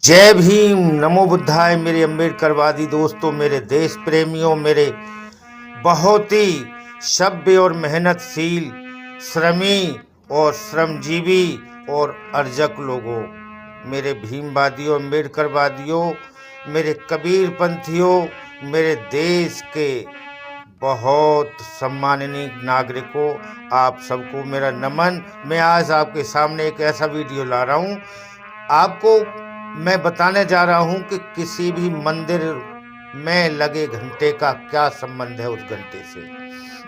जय भीम, नमो बुद्धाय। मेरे अम्बेडकरवादी दोस्तों, मेरे देश प्रेमियों, मेरे बहुत ही सभ्य और मेहनतशील श्रमी और श्रमजीवी और अर्जक लोगों, मेरे भीमवादियों, अम्बेडकरवादियों, मेरे कबीरपंथियों, मेरे देश के बहुत सम्माननीय नागरिकों, आप सबको मेरा नमन। मैं आज आपके सामने एक ऐसा वीडियो ला रहा हूँ। आपको मैं बताने जा रहा हूं कि किसी भी मंदिर में लगे घंटे का क्या संबंध है उस घंटे से।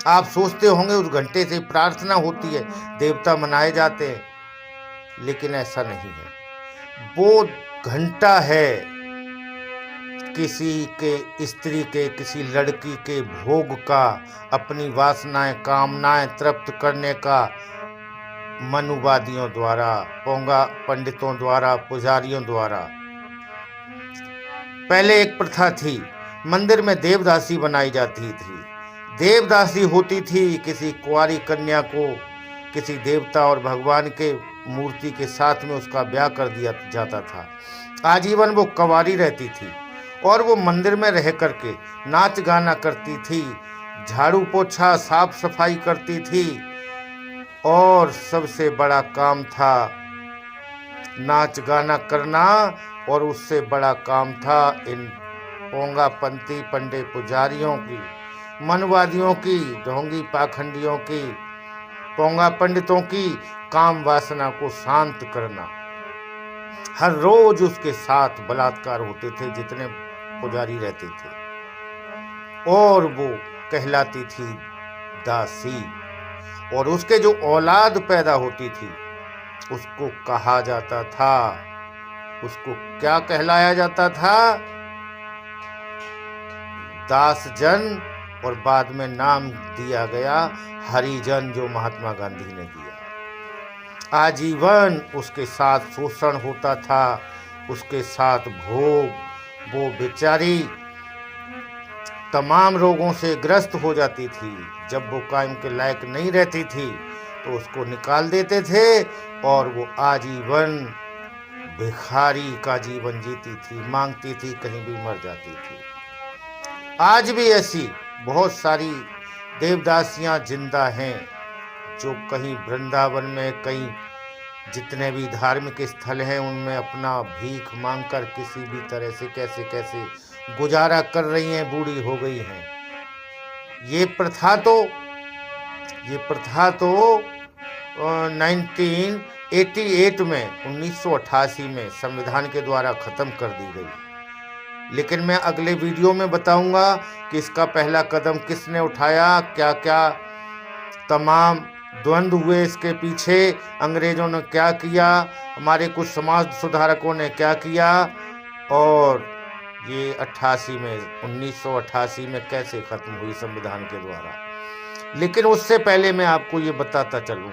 आप सोचते होंगे उस घंटे से प्रार्थना होती है, देवता मनाए जाते हैं, लेकिन ऐसा नहीं है। वो घंटा है किसी के स्त्री के, किसी लड़की के भोग का, अपनी वासनाएं कामनाएं तृप्त करने का, मनुवादियों द्वारा, पोंगा पंडितों द्वारा, पुजारियों द्वारा। पहले एक प्रथा थी, मंदिर में देवदासी बनाई जाती थी। देवदासी होती थी, किसी कुंवारी कन्या को किसी देवता और भगवान के मूर्ति के साथ में उसका ब्याह कर दिया जाता था। आजीवन वो कुंवारी रहती थी और वो मंदिर में रह करके नाच गाना करती थी, झाड़ू पोछा साफ सफाई करती थी, और सबसे बड़ा काम था नाच गाना करना, और उससे बड़ा काम था इन पोंगापंथी पंडित पुजारियों की, मनवादियों की, ढोंगी पाखंडियों की, पोंगा पंडितों की काम वासना को शांत करना। हर रोज उसके साथ बलात्कार होते थे जितने पुजारी रहते थे, और वो कहलाती थी दासी। और उसके जो औलाद पैदा होती थी उसको कहा जाता था, उसको क्या कहलाया जाता था? दासजन, और बाद में नाम दिया गया हरिजन, जो महात्मा गांधी ने दिया। आजीवन उसके साथ शोषण होता था, उसके साथ भोग। वो बेचारी तमाम रोगों से ग्रस्त हो जाती थी। जब वो कायम के लायक नहीं रहती थी तो उसको निकाल देते थे, और वो आजीवन भिखारी का जीवन जीती थी, मांगती थी, कहीं भी मर जाती थी। आज भी ऐसी बहुत सारी देवदासियां जिंदा हैं, जो कहीं वृंदावन में, कहीं जितने भी धार्मिक स्थल हैं उनमें अपना भीख मांगकर किसी भी तरह से कैसे कैसे गुजारा कर रही हैं, बूढ़ी हो गई हैं। ये प्रथा तो 1988 में 1988 में संविधान के द्वारा खत्म कर दी गई। लेकिन मैं अगले वीडियो में बताऊंगा कि इसका पहला कदम किसने उठाया, क्या क्या तमाम द्वंद्व हुए इसके पीछे, अंग्रेजों ने क्या किया, हमारे कुछ समाज सुधारकों ने क्या किया, और ये 1988 में कैसे खत्म हुई संविधान के द्वारा। लेकिन उससे पहले मैं आपको ये बताता चलूं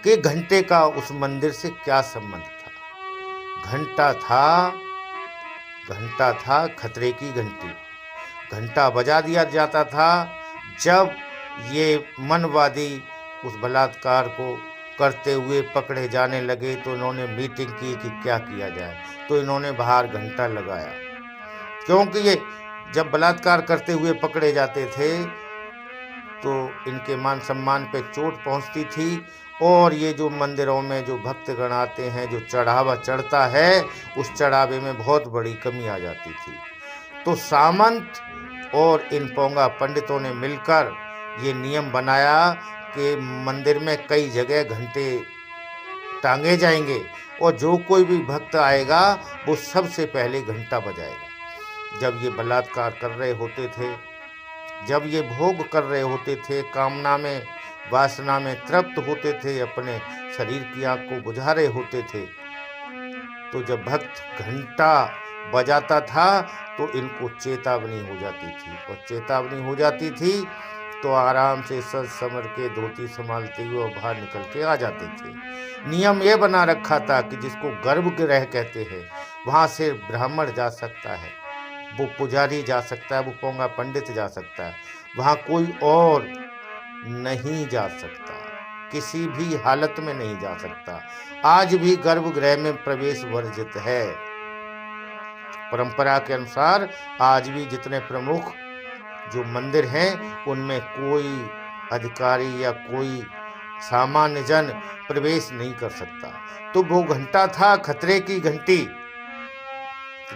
कि घंटे का उस मंदिर से क्या संबंध था। घंटा था खतरे की घंटी। घंटा बजा दिया जाता था जब ये मनवादी उस बलात्कार को करते हुए पकड़े जाने लगे, तो इन्होंने मीटिंग की कि क्या किया जाए, तो इन्होंने बाहर घंटा लगाया। क्योंकि ये जब बलात्कार करते हुए पकड़े जाते थे तो इनके मान सम्मान पे चोट पहुंचती थी, और ये जो मंदिरों में जो भक्तगण आते हैं, जो चढ़ावा चढ़ता है, उस चढ़ावे में बहुत बड़ी कमी आ जाती थी। तो सामंत और इन पोंगा पंडितों ने मिलकर ये नियम बनाया कि मंदिर में कई जगह घंटे टांगे जाएंगे, और जो कोई भी भक्त आएगा वो सबसे पहले घंटा बजाएगा। जब ये बलात्कार कर रहे होते थे, जब ये भोग कर रहे होते थे, कामना में वासना में तृप्त होते थे, अपने शरीर की आग को बुझा रहे होते थे, तो जब भक्त घंटा बजाता था तो इनको चेतावनी हो जाती थी, और चेतावनी हो जाती थी तो आराम से सज समर के धोती संभालते हुए बाहर निकल के आ जाते थे। नियम ये बना रखा था कि जिसको गर्भगृह कहते हैं वहाँ से ब्राह्मण जा सकता है, वो पुजारी जा सकता है, वो पोंगा पंडित जा सकता है, वहाँ कोई और नहीं जा सकता। किसी भी हालत में नहीं जा सकता। आज भी गर्भगृह में प्रवेश वर्जित है। परंपरा के अनुसार आज भी जितने प्रमुख जो मंदिर हैं उनमें कोई अधिकारी या कोई सामान्य जन प्रवेश नहीं कर सकता। तो वो घंटा था खतरे की घंटी।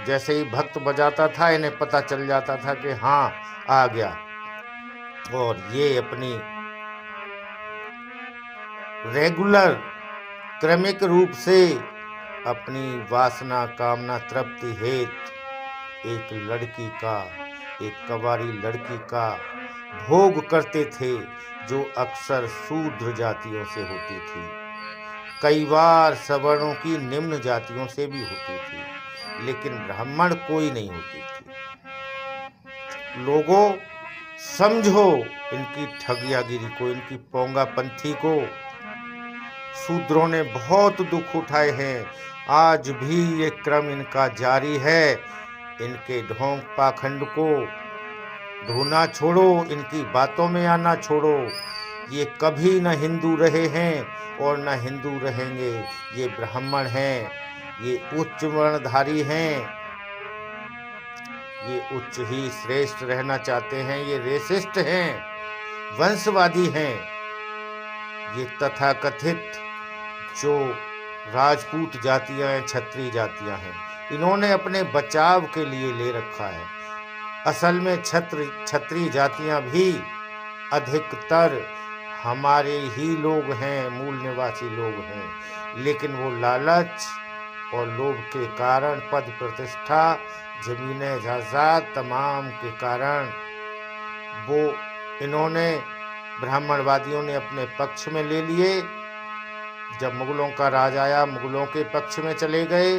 जैसे ही भक्त बजाता था इन्हें पता चल जाता था कि हाँ आ गया, और ये अपनी रेगुलर क्रमिक रूप से अपनी वासना कामना तृप्ति हेतु एक कवारी लड़की का भोग करते थे, जो अक्सर शूद्र जातियों से होती थी, कई बार सवर्णों की निम्न जातियों से भी होती थी, लेकिन ब्राह्मण कोई नहीं होती थी। लोगों समझो इनकी ठगियागिरी को, इनकी पोंगापंथी को। शूद्रों ने बहुत दुख उठाए हैं, आज भी ये क्रम इनका जारी है। इनके ढोंग पाखंड को ढूंढना छोड़ो, इनकी बातों में आना छोड़ो। ये कभी न हिंदू रहे हैं और न हिंदू रहेंगे। ये ब्राह्मण हैं, ये उच्च वर्णधारी हैं, ये उच्च ही श्रेष्ठ रहना चाहते हैं। ये रेसिस्ट हैं, वंशवादी हैं। ये तथाकथित जो राजपूत जातियां हैं, क्षत्रिय जातियां हैं, इन्होंने अपने बचाव के लिए ले रखा है। असल में क्षत्रिय जातियां भी अधिकतर हमारे ही लोग हैं, मूल निवासी लोग हैं, लेकिन वो लालच और लोभ के कारण, पद प्रतिष्ठा, जमीनें जायदाद तमाम के कारण वो इन्होंने ब्राह्मणवादियों ने अपने पक्ष में ले लिए। जब मुगलों का राज आया, मुगलों के पक्ष में चले गए।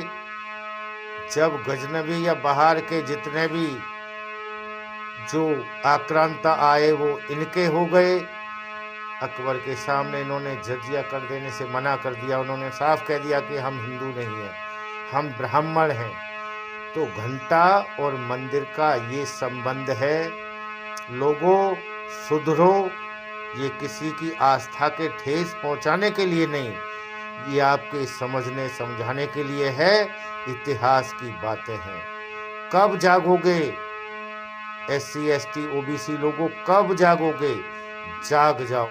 जब गजनवी या बाहर के जितने भी जो आक्रांता आए वो इनके हो गए। अकबर के सामने इन्होंने जजिया कर देने से मना कर दिया। उन्होंने साफ कह दिया कि हम हिंदू नहीं हैं, हम ब्राह्मण हैं। तो घंटा और मंदिर का ये संबंध है। लोगों सुधरो, ये किसी की आस्था के ठेस पहुंचाने के लिए नहीं, ये आपके समझने समझाने के लिए है। इतिहास की बातें हैं। कब जागोगे SC ST OBC लोगों, कब जागोगे? जाग जाओ।